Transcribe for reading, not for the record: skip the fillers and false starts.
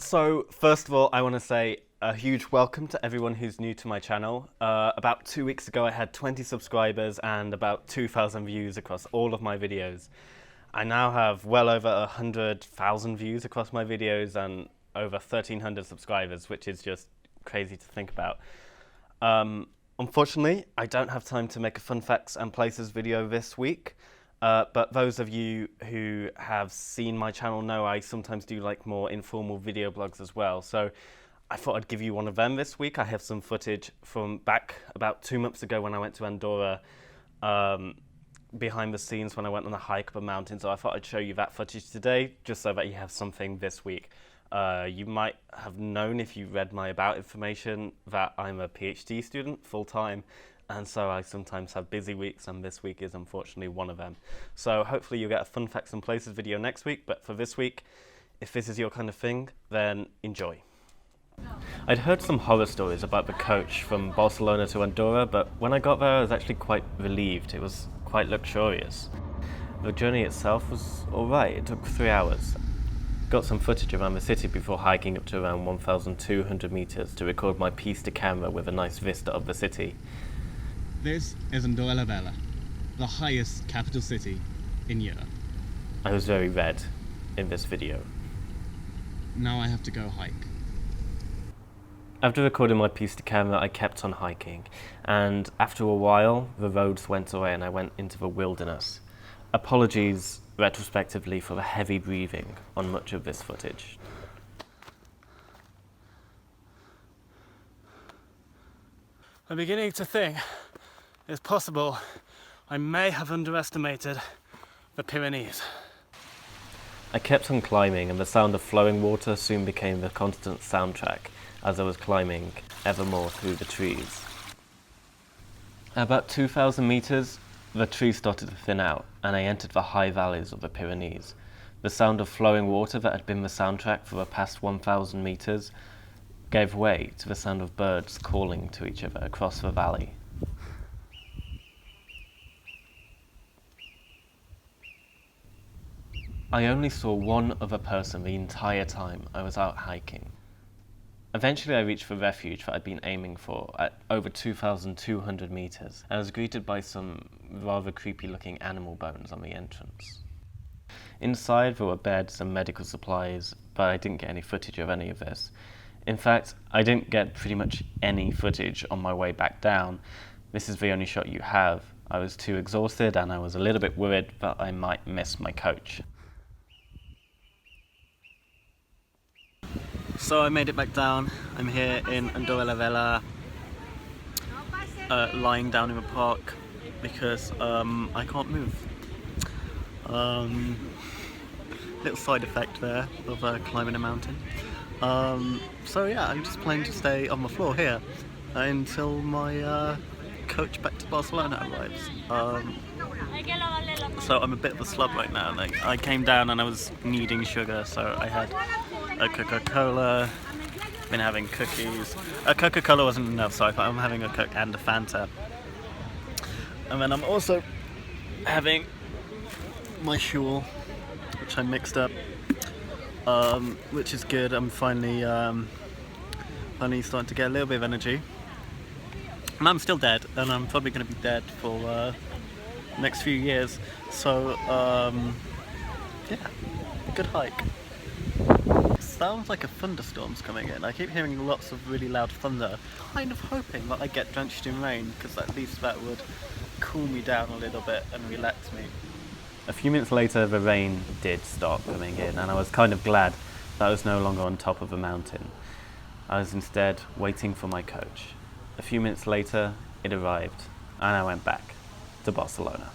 So first of all, I want to say a huge welcome to everyone who's new to my channel. About 2 weeks ago I had 20 subscribers and about 2,000 views across all of my videos. I now have well over 100,000 views across my videos and over 1,300 subscribers, which is just crazy to think about. Unfortunately, I don't have time to make a fun facts and places video this week. But those of you who have seen my channel know I sometimes do like more informal video blogs as well. So I thought I'd give you one of them this week. I have some footage from back about 2 months ago when I went to Andorra, behind the scenes when I went on a hike up a mountain. So I thought I'd show you that footage today, just so that you have something this week. You might have known if you read my about information that I'm a PhD student full-time. And so I sometimes have busy weeks, and this week is unfortunately one of them. So hopefully you'll get a fun facts and places video next week, but for this week, if this is your kind of thing, then enjoy. I'd heard some horror stories about the coach from Barcelona to Andorra, but when I got there I was actually quite relieved. It was quite luxurious. The journey itself was alright, it took 3 hours. Got some footage around the city before hiking up to around 1,200 meters to record my piece to camera with a nice vista of the city. This is Andorra la Vella, the highest capital city in Europe. I was very red in this video. Now I have to go hike. After recording my piece to camera, I kept on hiking, and after a while, the roads went away and I went into the wilderness. Apologies retrospectively for the heavy breathing on much of this footage. I'm beginning to think it's possible I may have underestimated the Pyrenees. I kept on climbing, and the sound of flowing water soon became the constant soundtrack as I was climbing ever more through the trees. At about 2,000 meters, the trees started to thin out, and I entered the high valleys of the Pyrenees. The sound of flowing water that had been the soundtrack for the past 1,000 meters gave way to the sound of birds calling to each other across the valley. I only saw one other person the entire time I was out hiking. Eventually I reached the refuge that I'd been aiming for at over 2,200 meters, and was greeted by some rather creepy looking animal bones on the entrance. Inside there were beds and medical supplies, but I didn't get any footage of any of this. In fact, I didn't get pretty much any footage on my way back down. This is the only shot you have. I was too exhausted and I was a little bit worried that I might miss my coach. So I made it back down. I'm here in Andorra la Vella, lying down in the park because I can't move. Little side effect there of climbing a mountain. So yeah, I'm just planning to stay on the floor here until my coach back to Barcelona arrives. So I'm a bit of a slub right now. Like, I came down and I was needing sugar, so I had a Coca-Cola, been having cookies. A Coca-Cola wasn't enough, so I'm having a Coke and a Fanta. And then I'm also having my shul, which I mixed up, which is good. I'm finally starting to get a little bit of energy. And I'm still dead, and I'm probably going to be dead for the next few years. So, yeah, good hike. Sounds like a thunderstorm's coming in. I keep hearing lots of really loud thunder. Kind of hoping that I get drenched in rain, because at least that would cool me down a little bit and relax me. A few minutes later the rain did start coming in, and I was kind of glad that I was no longer on top of the mountain. I was instead waiting for my coach. A few minutes later it arrived and I went back to Barcelona.